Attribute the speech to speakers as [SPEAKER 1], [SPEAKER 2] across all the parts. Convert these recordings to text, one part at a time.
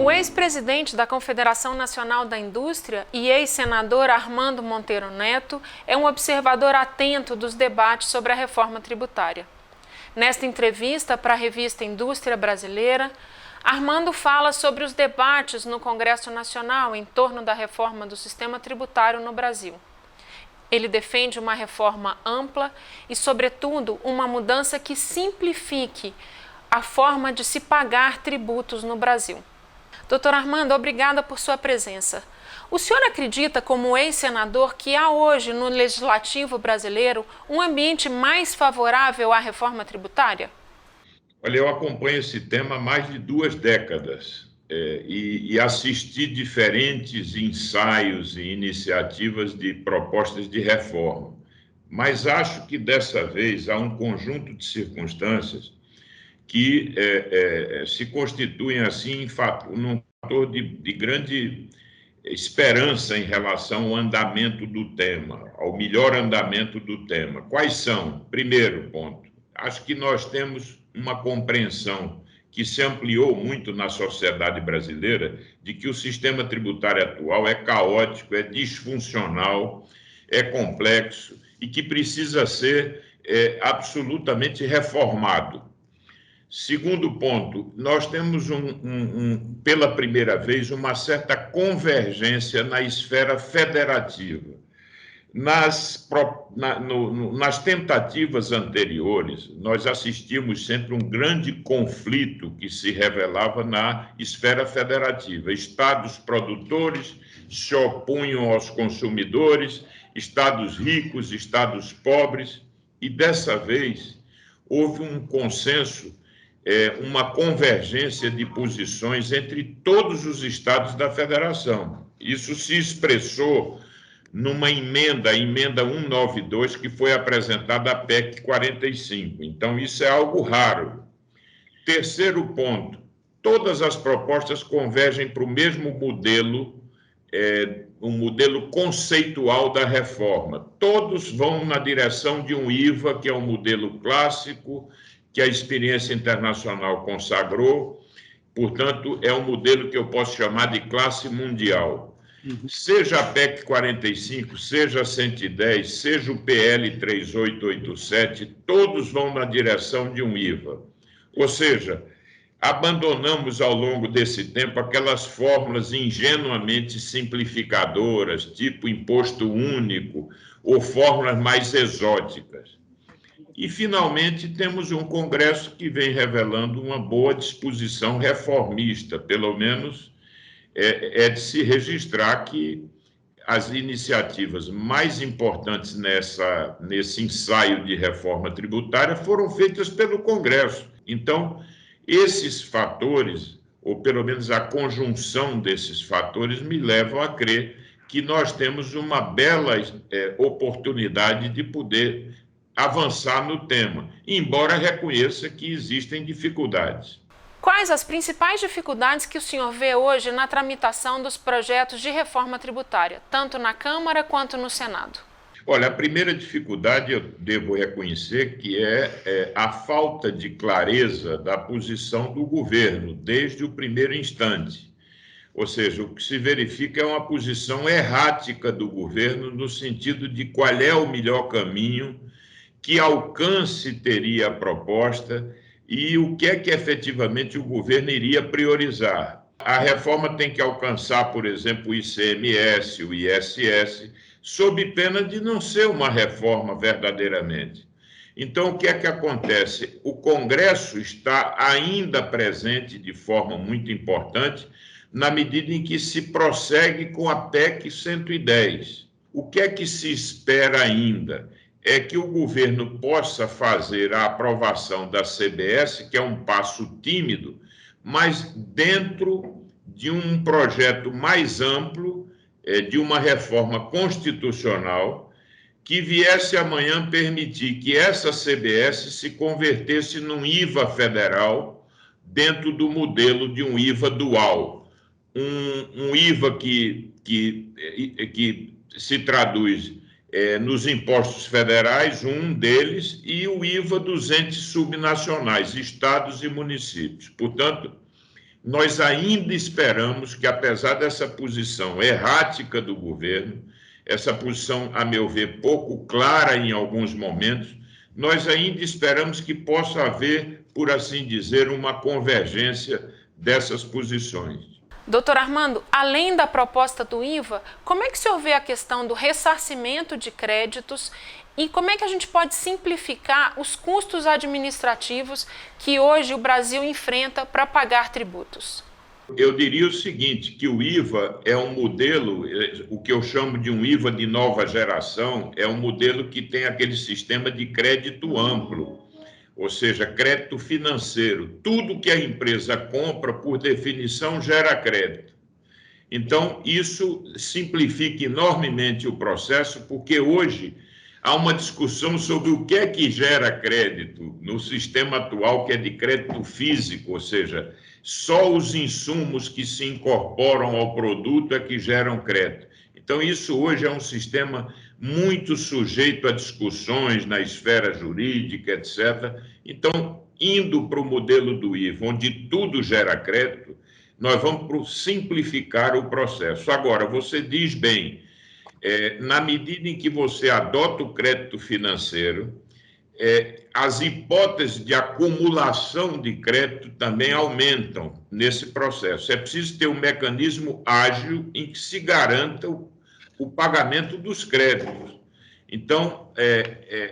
[SPEAKER 1] O ex-presidente da Confederação Nacional da Indústria e ex-senador Armando Monteiro Neto é um observador atento dos debates sobre a reforma tributária. Nesta entrevista para a revista Indústria Brasileira, Armando fala sobre os debates no Congresso Nacional em torno da reforma do sistema tributário no Brasil. Ele defende uma reforma ampla e, sobretudo, uma mudança que simplifique a forma de se pagar tributos no Brasil. Doutor Armando, obrigada por sua presença. O senhor acredita, como ex-senador, que há hoje no Legislativo brasileiro um ambiente mais favorável à reforma tributária?
[SPEAKER 2] Olha, eu acompanho esse tema há mais de 2 décadas e assisti diferentes ensaios e iniciativas de propostas de reforma. Mas acho que dessa vez há um conjunto de circunstâncias que se constituem assim num fator de grande esperança em relação ao andamento do tema, ao melhor andamento do tema. Quais são? Primeiro ponto, acho que nós temos uma compreensão que se ampliou muito na sociedade brasileira de que o sistema tributário atual é caótico, é disfuncional, é complexo e que precisa ser absolutamente reformado. Segundo ponto, nós temos pela primeira vez uma certa convergência na esfera federativa. Nas tentativas anteriores, nós assistimos sempre a um grande conflito que se revelava na esfera federativa. Estados produtores se opunham aos consumidores, estados ricos, estados pobres, e dessa vez houve um consenso, uma convergência de posições entre todos os estados da federação. Isso se expressou numa emenda, a emenda 192, que foi apresentada à PEC 45. Então, isso é algo raro. Terceiro ponto, todas as propostas convergem para o mesmo modelo, um modelo conceitual da reforma. Todos vão na direção de um IVA, que é um modelo clássico, que a experiência internacional consagrou, portanto, é um modelo que eu posso chamar de classe mundial. Seja a PEC 45, seja a 110, seja o PL 3887, todos vão na direção de um IVA. Ou seja, abandonamos ao longo desse tempo aquelas fórmulas ingenuamente simplificadoras, tipo imposto único, ou fórmulas mais exóticas. E, finalmente, temos um Congresso que vem revelando uma boa disposição reformista, pelo menos é de se registrar que as iniciativas mais importantes nesse ensaio de reforma tributária foram feitas pelo Congresso. Então, esses fatores, ou pelo menos a conjunção desses fatores, me levam a crer que nós temos uma bela oportunidade de poder avançar no tema, embora reconheça que existem dificuldades.
[SPEAKER 1] Quais as principais dificuldades que o senhor vê hoje na tramitação dos projetos de reforma tributária, tanto na Câmara quanto no Senado?
[SPEAKER 2] Olha, a primeira dificuldade, eu devo reconhecer, que é a falta de clareza da posição do governo, desde o primeiro instante. Ou seja, o que se verifica é uma posição errática do governo, no sentido de qual é o melhor caminho, que alcance teria a proposta e o que é que efetivamente o governo iria priorizar. A reforma tem que alcançar, por exemplo, o ICMS, o ISS, sob pena de não ser uma reforma verdadeiramente. Então, o que é que acontece? O Congresso está ainda presente de forma muito importante, na medida em que se prossegue com a PEC 110. O que é que se espera ainda? É que o governo possa fazer a aprovação da CBS, que é um passo tímido, mas dentro de um projeto mais amplo, de uma reforma constitucional, que viesse amanhã permitir que essa CBS se convertesse num IVA federal dentro do modelo de um IVA dual. Um IVA que se traduz nos impostos federais, um deles, e o IVA dos entes subnacionais, estados e municípios. Portanto, nós ainda esperamos que, apesar dessa posição errática do governo, essa posição, a meu ver, pouco clara em alguns momentos, nós ainda esperamos que possa haver, por assim dizer, uma convergência dessas posições.
[SPEAKER 1] Doutor Armando, além da proposta do IVA, como é que o senhor vê a questão do ressarcimento de créditos e como é que a gente pode simplificar os custos administrativos que hoje o Brasil enfrenta para pagar tributos?
[SPEAKER 2] Eu diria o seguinte, que o IVA é um modelo, o que eu chamo de um IVA de nova geração, é um modelo que tem aquele sistema de crédito amplo, ou seja, crédito financeiro. Tudo que a empresa compra, por definição, gera crédito. Então, isso simplifica enormemente o processo, porque hoje há uma discussão sobre o que é que gera crédito no sistema atual, que é de crédito físico, ou seja, só os insumos que se incorporam ao produto é que geram crédito. Então, isso hoje é um sistema muito sujeito a discussões na esfera jurídica, etc. Então, indo para o modelo do IVA, onde tudo gera crédito, nós vamos simplificar o processo. Agora, você diz bem, na medida em que você adota o crédito financeiro, as hipóteses de acumulação de crédito também aumentam nesse processo. É preciso ter um mecanismo ágil em que se garanta o pagamento dos créditos. Então,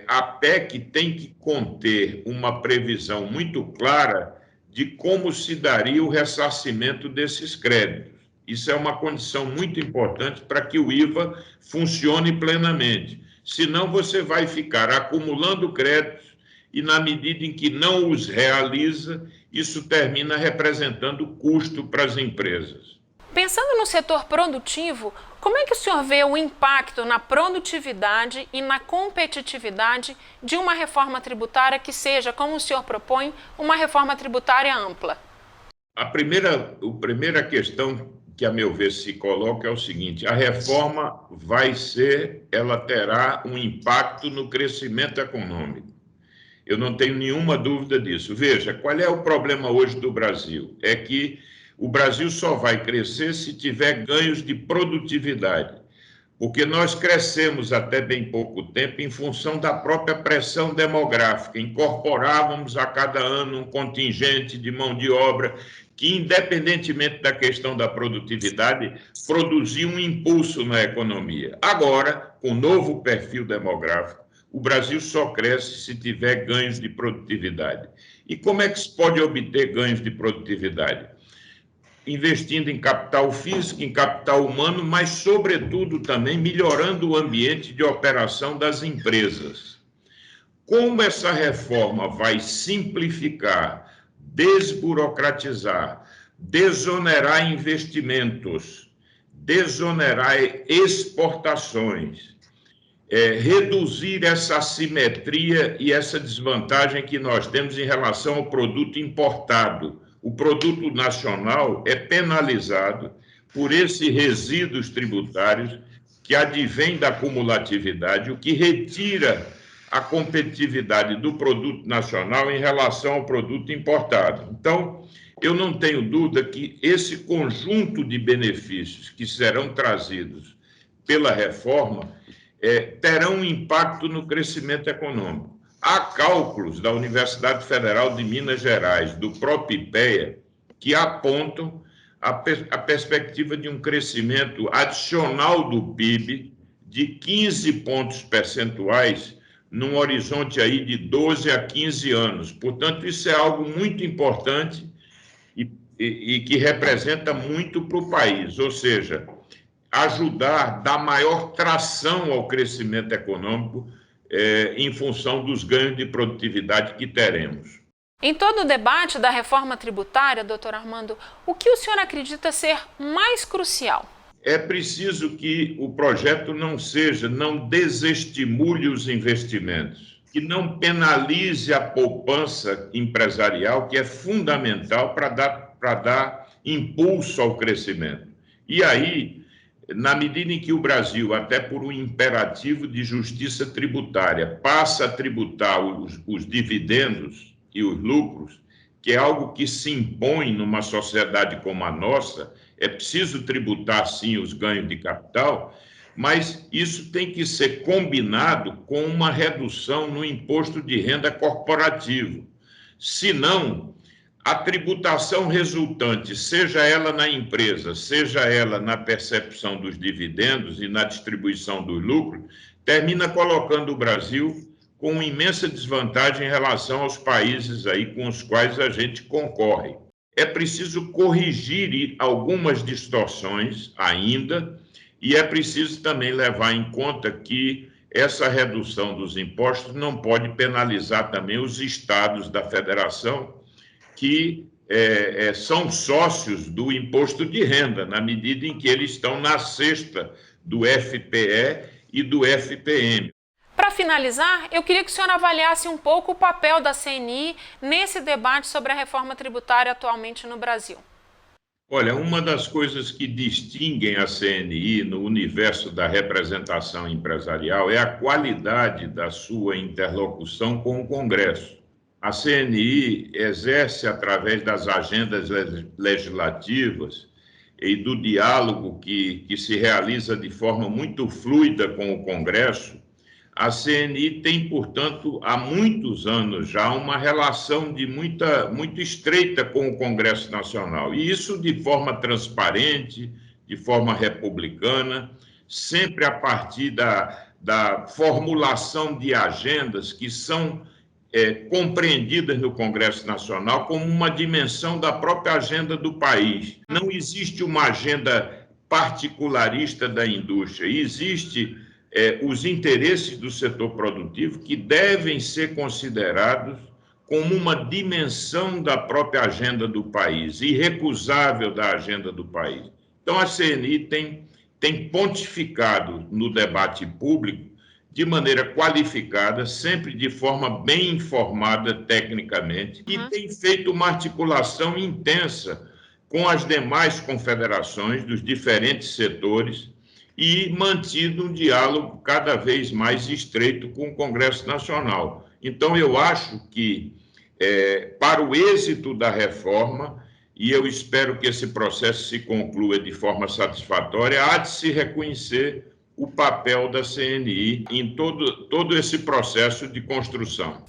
[SPEAKER 2] a PEC tem que conter uma previsão muito clara de como se daria o ressarcimento desses créditos. Isso é uma condição muito importante para que o IVA funcione plenamente. Senão, você vai ficar acumulando créditos e, na medida em que não os realiza, isso termina representando custo para as empresas.
[SPEAKER 1] Pensando no setor produtivo, como é que o senhor vê o impacto na produtividade e na competitividade de uma reforma tributária que seja, como o senhor propõe, uma reforma tributária ampla?
[SPEAKER 2] A primeira questão que, a meu ver, se coloca é o seguinte: a reforma ela terá um impacto no crescimento econômico. Eu não tenho nenhuma dúvida disso. Veja, qual é o problema hoje do Brasil? É que o Brasil só vai crescer se tiver ganhos de produtividade, porque nós crescemos até bem pouco tempo em função da própria pressão demográfica. Incorporávamos a cada ano um contingente de mão de obra que, independentemente da questão da produtividade, produzia um impulso na economia. Agora, com o novo perfil demográfico, o Brasil só cresce se tiver ganhos de produtividade. E como é que se pode obter ganhos de produtividade? Investindo em capital físico, em capital humano, mas, sobretudo, também melhorando o ambiente de operação das empresas. Como essa reforma vai simplificar, desburocratizar, desonerar investimentos, desonerar exportações, reduzir essa assimetria e essa desvantagem que nós temos em relação ao produto importado. O produto nacional é penalizado por esses resíduos tributários que advêm da cumulatividade, o que retira a competitividade do produto nacional em relação ao produto importado. Então, eu não tenho dúvida que esse conjunto de benefícios que serão trazidos pela reforma terão um impacto no crescimento econômico. Há cálculos da Universidade Federal de Minas Gerais, do próprio IPEA, que apontam a perspectiva de um crescimento adicional do PIB de 15 pontos percentuais num horizonte aí de 12 a 15 anos. Portanto, isso é algo muito importante e que representa muito para o país, ou seja, ajudar, dar maior tração ao crescimento econômico em função dos ganhos de produtividade que teremos.
[SPEAKER 1] Em todo o debate da reforma tributária, doutor Armando, o que o senhor acredita ser mais crucial?
[SPEAKER 2] É preciso que o projeto não desestimule os investimentos, que não penalize a poupança empresarial, que é fundamental para dar impulso ao crescimento. E aí, na medida em que o Brasil, até por um imperativo de justiça tributária, passa a tributar os dividendos e os lucros, que é algo que se impõe numa sociedade como a nossa. É preciso tributar, sim, os ganhos de capital, mas isso tem que ser combinado com uma redução no imposto de renda corporativo. Senão, a tributação resultante, seja ela na empresa, seja ela na percepção dos dividendos e na distribuição dos lucros, termina colocando o Brasil com uma imensa desvantagem em relação aos países aí com os quais a gente concorre. É preciso corrigir algumas distorções ainda, e é preciso também levar em conta que essa redução dos impostos não pode penalizar também os estados da federação, que são sócios do imposto de renda, na medida em que eles estão na cesta do FPE e do FPM.
[SPEAKER 1] Para finalizar, eu queria que o senhor avaliasse um pouco o papel da CNI nesse debate sobre a reforma tributária atualmente no Brasil.
[SPEAKER 2] Olha, uma das coisas que distinguem a CNI no universo da representação empresarial é a qualidade da sua interlocução com o Congresso. A CNI exerce, através das agendas legislativas e do diálogo que se realiza de forma muito fluida com o Congresso, a CNI tem, portanto, há muitos anos já uma relação muito estreita com o Congresso Nacional. E isso de forma transparente, de forma republicana, sempre a partir da formulação de agendas que são compreendidas no Congresso Nacional como uma dimensão da própria agenda do país. Não existe uma agenda particularista da indústria, existe os interesses do setor produtivo que devem ser considerados como uma dimensão da própria agenda do país, irrecusável da agenda do país. Então, a CNI tem pontificado no debate público de maneira qualificada, sempre de forma bem informada tecnicamente, e tem feito uma articulação intensa com as demais confederações dos diferentes setores e mantido um diálogo cada vez mais estreito com o Congresso Nacional. Então, eu acho que, para o êxito da reforma, e eu espero que esse processo se conclua de forma satisfatória, há de se reconhecer o papel da CNI em todo esse processo de construção.